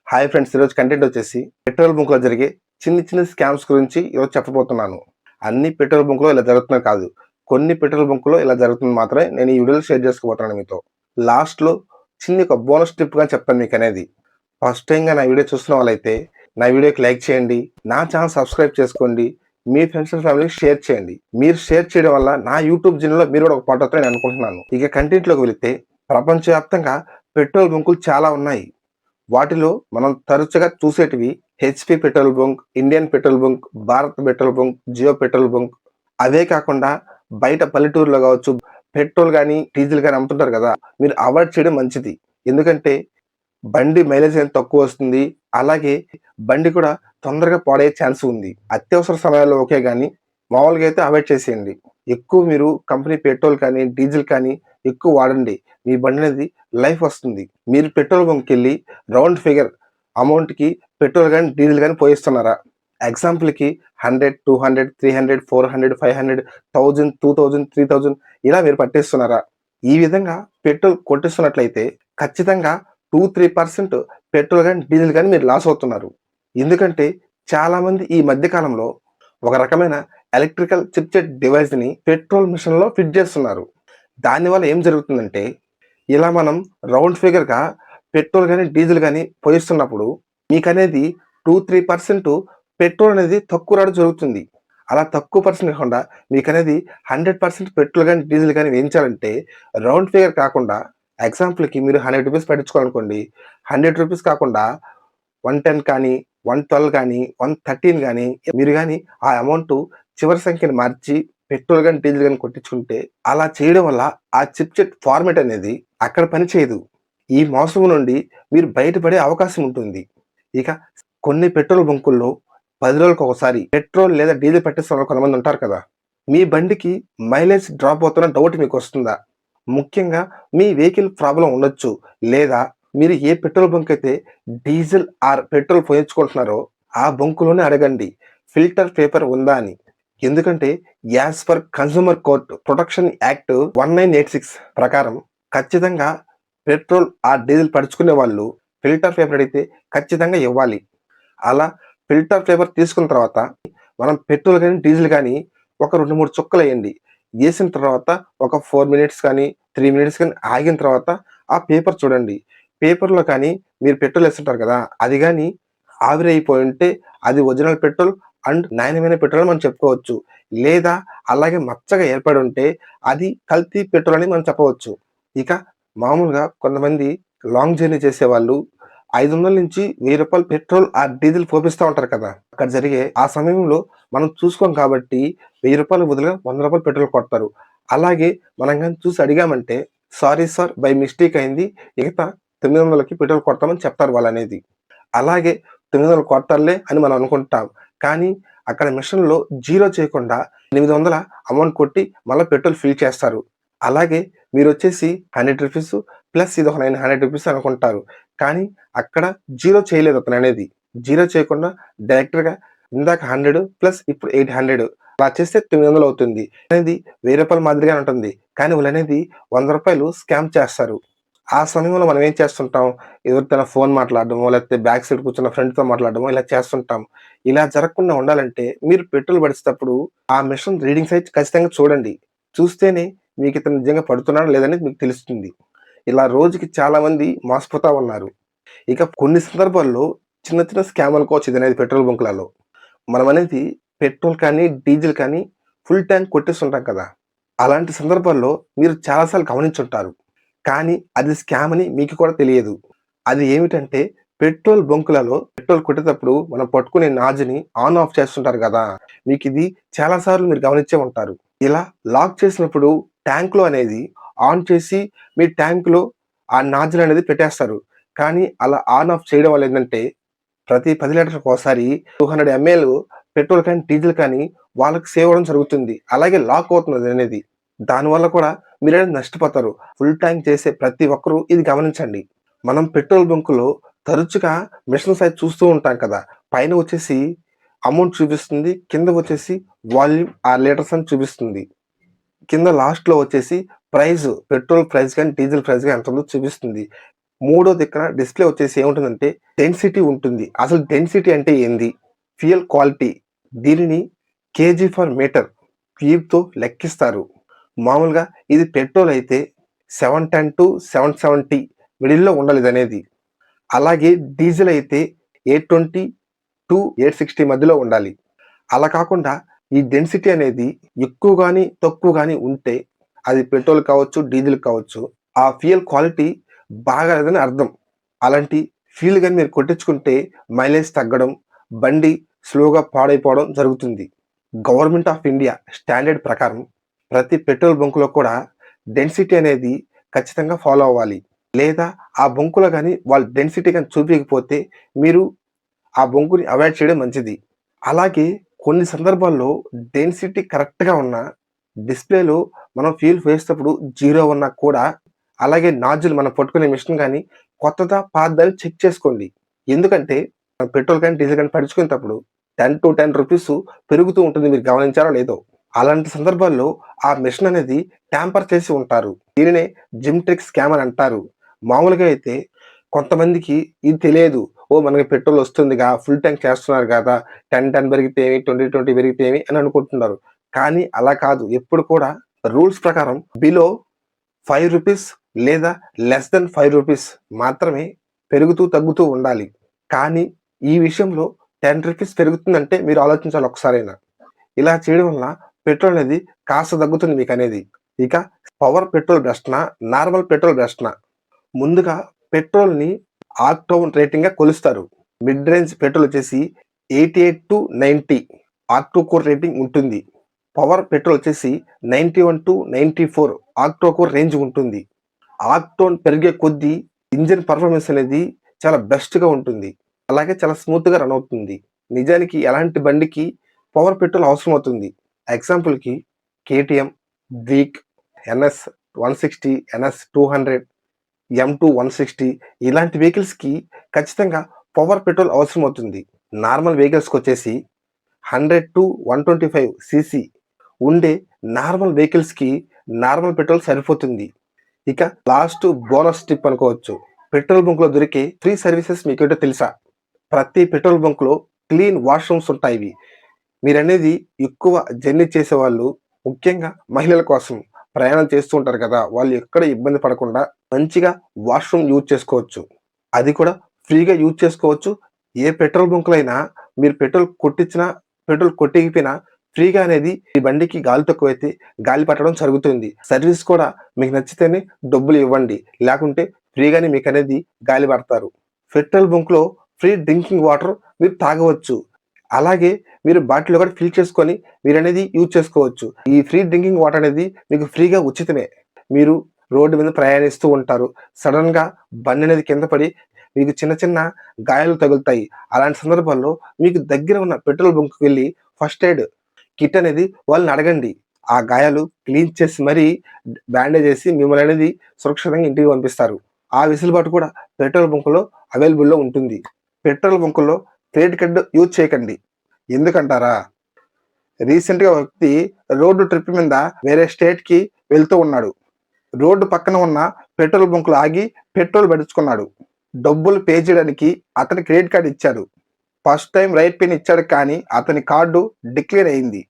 Hi friends, ఈరోజు content వచ్చేసి petrol బంక్లో జరిగే చిన్న చిన్న స్కామ్స్ గురించి ఈరోజు చెప్పబోతున్నాను. అన్ని పెట్రోల్ బంక్లో ఇలా జరుగుతున్నది కాదు. కొన్ని పెట్రోల్ బంక్లో ఇలా జరుగుతుంది మాత్రమే నేను ఈ వీడియోలో షేర్ చేసుకోబోతున్నాను మీతో. లాస్ట్‌లో చిన్న ఒక బోనస్ టిప్‌గా చెప్తాను మీకనేది. ఫస్ట్ టైమ్‌గా నా వీడియో చూస్తున్న వాళ్ళైతే నా వీడియోకి లైక్ చేయండి. నా ఛానల్ సబ్స్క్రైబ్ చేసుకోండి. మీ ఫ్రెండ్స్ అండ్ ఫ్యామిలీకి షేర్ చేయండి. మీరు షేర్ చేయడం వల్ల నా యూట్యూబ్ ఛానెల్‌లో మీరు కూడా ఒక పార్ట్ అవుతారని నేను అనుకుంటున్నాను. ఇక కంటెంట్‌లోకి వెళితే ప్రపంచవ్యాప్తంగా పెట్రోల్ బంకులు చాలా ఉన్నాయి. వాటిలో మనం తరచుగా చూసేటివి HP petrol bunk, Indian petrol bunk, Bharat petrol bunk, Jio petrol bunk. అవే కాకుండా బయట పల్లెటూరులో కావచ్చు, పెట్రోల్ గానీ, డీజిల్ గానీ అమ్ముతుంటారు కదా! మీరు అవాయిడ్ చేయడం మంచిది. ఎందుకంటే బండి మైలేజ్ అనేది తక్కువొస్తుంది. అలాగే బండి కూడా తొందరగా పాడయ్యే ఛాన్స్ ఉంది. అత్యవసర సమయాల్లో ఓకే గానీ, మామూలుగా అయితే అవాయిడ్ చేసేయండి. ఎక్కువ మీరు కంపెనీ పెట్రోల్ కానీ, డీజిల్ కానీ ఎక్కువ వాడండి. మీ బండనేది లైఫ్ వస్తుంది. మీరు పెట్రోల్ బంక్‌కెళ్ళి రౌండ్ ఫిగర్ అమౌంట్‌కి పెట్రోల్ గానీ, డీజిల్ గానీ పోయిస్తున్నారా? ఎగ్జాంపుల్‌కి 100, 200, 300, 400, 500, 1000, 2000, 3000 ఇలా మీరు పట్టేస్తున్నారా? ఈ విధంగా పెట్రోల్ కొట్టిస్తున్నట్లయితే ఖచ్చితంగా 2-3% పెట్రోల్ గానీ, డీజిల్ గానీ మీరు లాస్ అవుతున్నారు. ఎందుకంటే చాలామంది ఈ మధ్య కాలంలో ఒక రకమైన ఎలక్ట్రికల్ చిప్‌సెట్ డివైస్‌ని పెట్రోల్ మిషన్‌లో ఫిట్ చేస్తున్నారు. దానివల్ల ఏం జరుగుతుందంటే, ఇలా మనం రౌండ్ ఫిగర్‌గా పెట్రోల్ గానీ, డీజిల్ గానీ పోయిస్తున్నప్పుడు మీకనేది 2-3% పెట్రోల్ అనేది తక్కువ రావడం జరుగుతుంది. అలా తక్కువ పర్సెంట్ కాకుండా మీకనేది 100% పెట్రోల్ గానీ, డీజిల్ గానీ వేయించాలంటే రౌండ్ ఫిగర్ కాకుండా ఎగ్జాంపుల్‌కి మీరు రూ. 100 పట్టించుకోవాలనుకోండి. రూ. 100 కాకుండా 110 కానీ, 112 కానీ, 113 గానీ మీరు గానీ ఆ అమౌంటు చివరి సంఖ్యను మార్చి పెట్రోల్ గానీ, డీజిల్ గానీ కొట్టించుకుంటే అలా చేయడం వల్ల ఆ చిప్‌సెట్ ఫార్మాట్ అనేది అక్కడ పని చేయదు. ఈ మోసం నుండి మీరు బయటపడే అవకాశం ఉంటుంది. ఇక కొన్ని పెట్రోల్ బంకుల్లో 10 రోజులకొకసారి పెట్రోల్ లేదా డీజిల్ పట్టిస్తున్న కొంతమంది ఉంటారు కదా! మీ బండికి మైలేజ్ డ్రాప్ అవుతున్న డౌట్ మీకొస్తుందా? ముఖ్యంగా మీ వెహికల్ ప్రాబ్లమ్ ఉండొచ్చు. లేదా మీరు ఏ పెట్రోల్ బంక్ అయితే డీజిల్ ఆర్ పెట్రోల్ పోయించుకుంటున్నారో ఆ బంకులోనే అడగండి. ఫిల్టర్ పేపర్ ఉందా అని. ఎందుకంటే as per consumer court protection act 1986 ప్రకారం ఖచ్చితంగా పెట్రోల్ ఆర్ డీజిల్ పడుచుకునే వాళ్ళు ఫిల్టర్ పేపర్ అడిగితే ఖచ్చితంగా ఇవ్వాలి. అలా ఫిల్టర్ పేపర్ తీసుకున్న తర్వాత మనం పెట్రోల్ గానీ, డీజిల్ గానీ ఒక 2, 3 చుక్కలేయండి. ఏసిన తర్వాత ఒక 4 మినిట్స్ కానీ, 3 మినిట్స్ కానీ ఆగిన తర్వాత ఆ పేపర్ చూడండి. పేపర్‌లో కానీ మీరు పెట్రోల్ ఏస్తుంటారు కదా! అది గానీ ఆవిరైపోయుంటే అది ఒరిజినల్ పెట్రోల్ అండ్ నాణ్యమైన పెట్రోల్ అని మనం చెప్పుకోవచ్చు. లేదా అలాగే మచ్చగా ఏర్పడుంటే అది కల్తీ పెట్రోల్ అని మనం చెప్పవచ్చు. ఇక మామూలుగా కొంతమంది లాంగ్ జర్నీ చేసేవాళ్ళు 500-1000 పెట్రోల్ ఆర్ డీజిల్ పోపిస్తా ఉంటారు కదా! అక్కడ జరిగే ఆ సమయంలో మనం చూసుకోం కాబట్టి రూ. 1000 బదులుగా రూ. 100 పెట్రోల్ కొడతారు. అలాగే మనం గాని చూసి అడిగామంటే, "సారీ సార్ బై మిస్టేక్ అయింది. మిగతా 900కి పెట్రోల్ కొడతామని" చెప్తారు వాళ్ళనేది. అలాగే 900 కొడతారులే అని మనం అనుకుంటాం. కానీ అక్కడ మిషన్‌లో జీరో చేయకుండా 800 అమౌంట్ కొట్టి మళ్ళా పెట్రోల్ ఫిల్ చేస్తారు. అలాగే మీరొచ్చేసి రూ. 100 ప్లస్ ఇదొక రూ. 900 అనుకుంటారు. కానీ అక్కడ జీరో చేయలేదు అతననేది. జీరో చేయకుండా డైరెక్ట్‌గా ఇందాక 100 ప్లస్ ఇప్పుడు 800 అలా చేస్తే 900 అవుతుంది. అనేది రూ. 1000 మాదిరిగానే ఉంటుంది. కానీ వీళ్ళనేది రూ. 100 స్కామ్ చేస్తారు. ఆ సమయంలో మనం ఏం చేస్తుంటాం, ఎవరితోనా ఫోన్ మాట్లాడడమో, లేకపోతే బ్యాక్ సైడ్ కూర్చున్న ఫ్రెండ్‌తో మాట్లాడడమో ఇలా చేస్తుంటాం. ఇలా జరగకుండా ఉండాలంటే మీరు పెట్రోల్ పడిచేటప్పుడు ఆ మిషన్ రీడింగ్స్ అయితే ఖచ్చితంగా చూడండి. చూస్తేనే మీకితను నిజంగా పడుతున్నాడా లేదనేది మీకు తెలుస్తుంది. ఇలా రోజుకి చాలామంది మోసపోతా ఉన్నారు. ఇక కొన్ని సందర్భాల్లో చిన్న చిన్న స్కామ్ అనుకోవచ్చు ఇదనేది పెట్రోల్ బంకులలో. మనమనేది పెట్రోల్ కానీ, డీజిల్ కానీ ఫుల్ ట్యాంక్ కొట్టేస్తుంటాం కదా! అలాంటి సందర్భాల్లో మీరు చాలా సార్లు గమనించుంటారు. కానీ అది స్కామ్ అని మీకు కూడా తెలియదు. అది ఏమిటంటే పెట్రోల్ బంకులలో పెట్రోల్ కొట్టేటప్పుడు మనం పట్టుకునే నాజిని ఆన్, ఆఫ్ చేస్తుంటారు గదా! మీకిది చాలా సార్లు మీరు గమనించే ఉంటారు. ఇలా లాక్ చేసినప్పుడు ట్యాంక్‌లో అనేది ఆన్ చేసి మీ ట్యాంక్‌లో ఆ నాజిల్ అనేది పెట్టేస్తారు. కానీ అలా ఆన్, ఆఫ్ చేయడం వల్ల ఏందంటే ప్రతి 10 లీటర్లకోసారి 200 ఎంఎల్ పెట్రోల్ కానీ, డీజిల్ కానీ వాళ్ళకి సేవ్ అవ్వడం జరుగుతుంది. అలాగే లాక్ అవుతుందదనేది. దానివల్ల కూడా మీరనేది నష్టపోతారు. ఫుల్ ట్యాంక్ చేసే ప్రతి ఒక్కరు ఇది గమనించండి. మనం పెట్రోల్ బంకులో తరచుగా మిషన్స్ అయితే చూస్తూ ఉంటాం కదా! పైన వచ్చేసి అమౌంట్ చూపిస్తుంది. కింద వచ్చేసి వాల్యూమ్ ఆర్ లీటర్స్ అని చూపిస్తుంది. కింద లాస్ట్‌లో వచ్చేసి ప్రైస్ పెట్రోల్ ప్రైస్ గాని, డీజిల్ ప్రైస్ గాని ఎంతుందో చూపిస్తుంది. మూడోది ఇక్కడ డిస్‌ప్లే వచ్చేసి ఏముంటుందంటే డెన్సిటీ ఉంటుంది. అసలు డెన్సిటీ అంటే ఏంది? ఫ్యూయల్ క్వాలిటీ దీనిని కేజీ ఫర్ మీటర్ క్యూబ్‌తో లెక్కిస్తారు. మామూలుగా ఇది పెట్రోల్ అయితే 710-770 మిడిల్‌లో ఉండాలి ఇదనేది. అలాగే డీజిల్ అయితే 820-860 మధ్యలో ఉండాలి. అలా కాకుండా ఈ డెన్సిటీ అనేది ఎక్కువ గాని, తక్కువ గాని ఉంటే అది పెట్రోల్ కావచ్చు, డీజిల్ కావచ్చు. ఆ ఫ్యూయల్ క్వాలిటీ బాగాలేదని అర్థం. అలాంటి ఫ్యూయల్ గాని మీరు కొట్టించుకుంటే మైలేజ్ తగ్గడం, బండి స్లోగా పాడైపోవడం జరుగుతుంది. గవర్నమెంట్ ఆఫ్ ఇండియా స్టాండర్డ్ ప్రకారం ప్రతి పెట్రోల్ బంక్‌లో కూడా డెన్సిటీ అనేది ఖచ్చితంగా ఫాలో అవ్వాలి. లేదా ఆ బంకులో గాని వాళ్ళు డెన్సిటీ గాని చూపియకపోతే మీరు ఆ బొంకుని అవాయిడ్ చేయడం మంచిది. అలాగే కొన్ని సందర్భాల్లో డెన్సిటీ కరెక్ట్‌గా ఉన్నా, డిస్‌ప్లేలో మనం ఫ్యూయల్ వేసేటప్పుడు 0 ఉన్నా కూడా, అలాగే నాజిల్ మనం పట్టుకునే మిషన్ గాని కొత్తదా? పాతదా? అని చెక్ చేసుకోండి. ఎందుకంటే పెట్రోల్ కానీ, డీజిల్ కానీ పట్టించుకునేటప్పుడు 10-10 రూపీస్ పెరుగుతూ ఉంటుంది. మీరు గమనించారో లేదో? అలాంటి సందర్భాల్లో ఆ మిషన్ అనేది ట్యాంపర్ చేసి ఉంటారు. దీనినే జిమ్‌ట్రిక్ స్కామ్ అని అంటారు. మామూలుగా అయితే కొంతమందికి ఇది తెలియదు. ఓహ్! మనకి పెట్రోల్ వస్తుందిగా, ఫుల్ ట్యాంక్ చేస్తున్నారు కదా! 10 పెరిగితే ఏమి, 20 పెరిగితే ఏమి అని అనుకుంటున్నారు. కానీ అలా కాదు. ఎప్పుడు కూడా రూల్స్ ప్రకారం బిలో రూ. 5 లేదా లెస్ థాన్ రూ. 5 మాత్రమే పెరుగుతూ, తగ్గుతూ ఉండాలి. కానీ ఈ విషయంలో రూ. 10 పెరుగుతుందంటే మీరు ఆలోచించాలి ఒక్కసారైనా. ఇలా చేయడం వల్ల పెట్రోల్ అనేది కాస్త తగ్గుతుంది మీకనేది. ఇక పవర్ పెట్రోల్ బెస్ట్‌నా? నార్మల్ పెట్రోల్ బెస్ట్‌నా? ముందుగా పెట్రోల్‌ని ఆక్టోన్ రేటింగ్‌గా కొలుస్తారు. మిడ్ రేంజ్ పెట్రోల్ వచ్చేసి 88-90 ఆక్టో కోర్ రేటింగ్ ఉంటుంది. పవర్ పెట్రోల్ వచ్చేసి 91-94 ఆక్టో కోర్ రేంజ్ ఉంటుంది. ఆక్టోన్ పెరిగే కొద్దీ ఇంజిన్ పర్ఫార్మెన్స్ అనేది చాలా బెస్ట్‌గా ఉంటుంది. అలాగే చాలా స్మూత్‌గా రన్ అవుతుంది. నిజానికి ఎలాంటి బండికి పవర్ పెట్రోల్ అవసరం అవుతుంది. ఎగ్జాంపుల్‌కి KTM, Duke, NS 160, NS 200, M2 160 ఇలాంటి వెహికల్స్‌కి ఖచ్చితంగా పవర్ పెట్రోల్ అవసరం అవుతుంది. నార్మల్ వెహికల్స్‌కొచ్చేసి 100-125 సీసీ ఉండే నార్మల్ వెహికల్స్‌కి నార్మల్ పెట్రోల్ సరిపోతుంది. ఇక లాస్ట్ బోనస్ టిప్ అనుకోవచ్చు. పెట్రోల్ బంక్‌లో దొరికే ఫ్రీ సర్వీసెస్ మీకేంటో తెలుసా? ప్రతి పెట్రోల్ బంక్‌లో క్లీన్ వాష్‌రూమ్స్ ఉంటాయివి. మీరనేది ఎక్కువ జర్నీ చేసేవాళ్ళు, ముఖ్యంగా మహిళల కోసం ప్రయాణం చేస్తూ ఉంటారు కదా! వాళ్ళు ఎక్కడ ఇబ్బంది పడకుండా మంచిగా వాష్‌రూమ్ యూజ్ చేసుకోవచ్చు. అది కూడా ఫ్రీగా యూజ్ చేసుకోవచ్చు. ఏ పెట్రోల్ బంక్‌లో అయినా మీరు పెట్రోల్ కొట్టించినా, పెట్రోల్ కొట్టియకపోయినా ఫ్రీగా అనేది ఈ బండికి గాలి తక్కువైతే గాలి పట్టడం జరుగుతుంది. సర్వీస్ కూడా మీకు నచ్చితేనే డబ్బులు ఇవ్వండి. లేకుంటే ఫ్రీగానే మీకనేది గాలి పడతారు. పెట్రోల్ బంక్‌లో ఫ్రీ డ్రింకింగ్ వాటర్ మీరు తాగవచ్చు. అలాగే మీరు బాటిల్‌లో కూడా ఫిల్ చేసుకొని మీరనేది యూజ్ చేసుకోవచ్చు. ఈ ఫ్రీ డ్రింకింగ్ వాటర్ అనేది మీకు ఫ్రీగా ఉచితమే. మీరు రోడ్డు మీద ప్రయాణిస్తూ ఉంటారు. సడెన్‌గా బండనేది కింద పడి మీకు చిన్న చిన్న గాయాలు తగులుతాయి. అలాంటి సందర్భాల్లో మీకు దగ్గర ఉన్న పెట్రోల్ బంక్‌కి వెళ్లి ఫస్ట్ ఎయిడ్ కిట్ అనేది వాళ్ళని అడగండి. ఆ గాయాలు క్లీన్ చేసి మరీ బ్యాండేజ్ ఏసి మిమ్మల్ననేది సురక్షితంగా ఇంటికి పంపిస్తారు. ఆ వెసులుబాటు కూడా పెట్రోల్ బంక్‌లో అవైలబుల్‌లో ఉంటుంది. పెట్రోల్ బంకుల్లో క్రెడిట్ కార్డ్ యూజ్ చేయకండి. ఎందుకంటారా? రీసెంట్‌గా ఒక వ్యక్తి రోడ్ ట్రిప్ మీద వేరే స్టేట్‌కి వెళ్తూ ఉన్నాడు. రోడ్డు పక్కన ఉన్న పెట్రోల్ బంక్‌లో ఆగి పెట్రోల్ పట్టించుకున్నాడు. డబ్బులు పే చేయడానికి అతని క్రెడిట్ కార్డ్ ఇచ్చాడు. ఫస్ట్ టైమ్ రైట్ పిన్ ఇచ్చాడు కానీ అతని కార్డు డిక్లేర్ అయింది.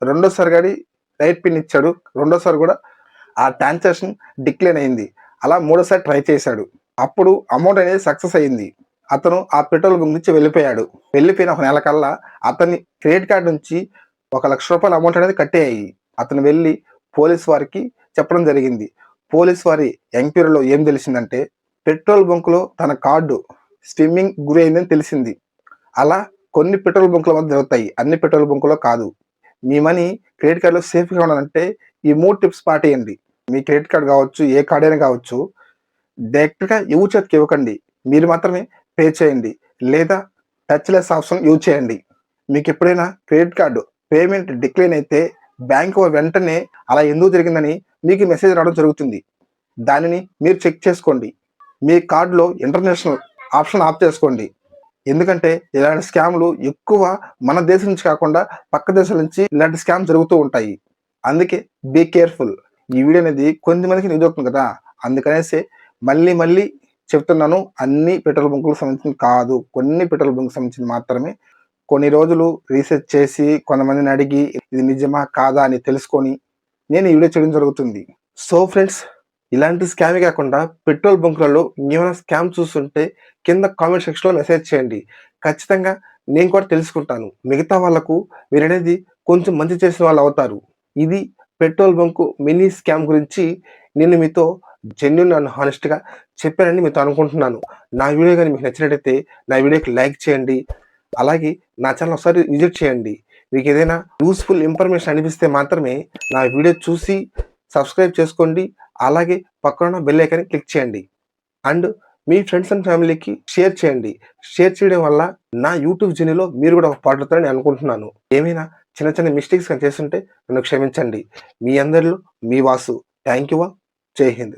రెండోసారి గాని రైట్ పిన్ ఇచ్చాడు. రెండోసారి కూడా ఆ ట్రాన్సాక్షన్ డిక్లేర్ అయింది. అలా మూడోసారి ట్రై చేశాడు. అప్పుడు అమౌంట్ అనేది సక్సెస్ అయింది. అతను ఆ పెట్రోల్ బంక్ నుంచి వెళ్ళిపోయాడు. వెళ్ళిపోయిన ఒక నెల కల్లా అతని క్రెడిట్ కార్డ్ నుంచి ₹1,00,000 అమౌంట్ అనేది కట్టేయాయి. అతను వెళ్లి పోలీస్ వారికి చెప్పడం జరిగింది. పోలీస్ వారి ఎంక్వైరీలో ఏం తెలిసిందంటే పెట్రోల్ బంక్‌లో తన కార్డు స్కిమ్మింగ్ గురైందని తెలిసింది. అలా కొన్ని పెట్రోల్ బంక్‌ల వద్ద జరుగుతాయి. అన్ని పెట్రోల్ బంక్‌లో కాదు. మీ మనీ క్రెడిట్ కార్డ్‌లో సేఫ్‌గా ఉండాలంటే ఈ 3 టిప్స్ పాటియండి. మీ క్రెడిట్ కార్డ్ కావచ్చు, ఏ కార్డ్ అయినా కావచ్చు. డైరెక్ట్‌గా ఎవరి చేతికి ఇవ్వకండి. మీరు మాత్రమే పే చేయండి. లేదా టచ్‌లెస్ ఆప్షన్ యూజ్ చేయండి. మీకెప్పుడైనా క్రెడిట్ కార్డ్ పేమెంట్ డిక్లైన్ అయితే బ్యాంక్ వెంటనే అలా ఎందుకు జరిగిందని మీకు మెసేజ్ రావడం జరుగుతుంది. దానిని మీరు చెక్ చేసుకోండి. మీ కార్డ్‌లో ఇంటర్నేషనల్ ఆప్షన్ ఆఫ్ చేసుకోండి. ఎందుకంటే ఇలాంటి స్కామ్‌లు ఎక్కువ మన దేశం నుంచి కాకుండా పక్క దేశాల నుంచి ఇలాంటి స్కామ్ జరుగుతూ ఉంటాయి. అందుకే బీ కేర్‌ఫుల్. ఈ వీడియో అనేది కొంతమందికి యూజ్ అవుతుంది కదా! అందుకనేసి మళ్ళీ చెప్తున్నాను, అన్ని పెట్రోల్ బంకులకు సంబంధించింది కాదు. కొన్ని పెట్రోల్ బంకులకు సంబంధించింది మాత్రమే. కొన్ని రోజులు రీసెర్చ్ చేసి కొంతమందిని అడిగి ఇది నిజమా కాదా అని తెలుసుకొని నేను ఈ వీడియో చేయడం జరుగుతుంది. సో ఫ్రెండ్స్, ఇలాంటి స్కామే కాకుండా పెట్రోల్ బంకులలో ఇంకేమైనా స్కామ్ చూస్తుంటే కింద కామెంట్ సెక్షన్‌లో మెసేజ్ చేయండి. ఖచ్చితంగా నేను కూడా తెలుసుకుంటాను. మిగతా వాళ్ళకు మీరనేది కొంచెం మంచి చేసిన వాళ్ళవుతారు. ఇది పెట్రోల్ బంకు మినీ స్కామ్ గురించి నేను మీతో జెన్యూన్ అండ్ హానెస్ట్‌గా చెప్పానని మీతో అనుకుంటున్నాను. నా వీడియో గాని మీకు నచ్చినట్టయితే నా వీడియోకి లైక్ చేయండి. అలాగే నా ఛానెల్ ఒకసారి విజిట్ చేయండి. మీకేదైనా యూజ్‌ఫుల్ ఇన్ఫర్మేషన్ అనిపిస్తే మాత్రమే నా వీడియో చూసి సబ్స్క్రైబ్ చేసుకోండి. అలాగే పక్కనున్న బెల్ ఐకాన్ని క్లిక్ చేయండి. అండ్ మీ ఫ్రెండ్స్ అండ్ ఫ్యామిలీకి షేర్ చేయండి. షేర్ చేయడం వల్ల నా యూట్యూబ్ జర్నీలో మీరు కూడా ఒక పార్ట్ అవుతారని అనుకుంటున్నాను. ఏమైనా చిన్న చిన్న మిస్టేక్స్ గాని చేసుంటే నన్ను క్షమించండి. మీ అందరిలో మీ వాసు. Thank you all. జై హింద్.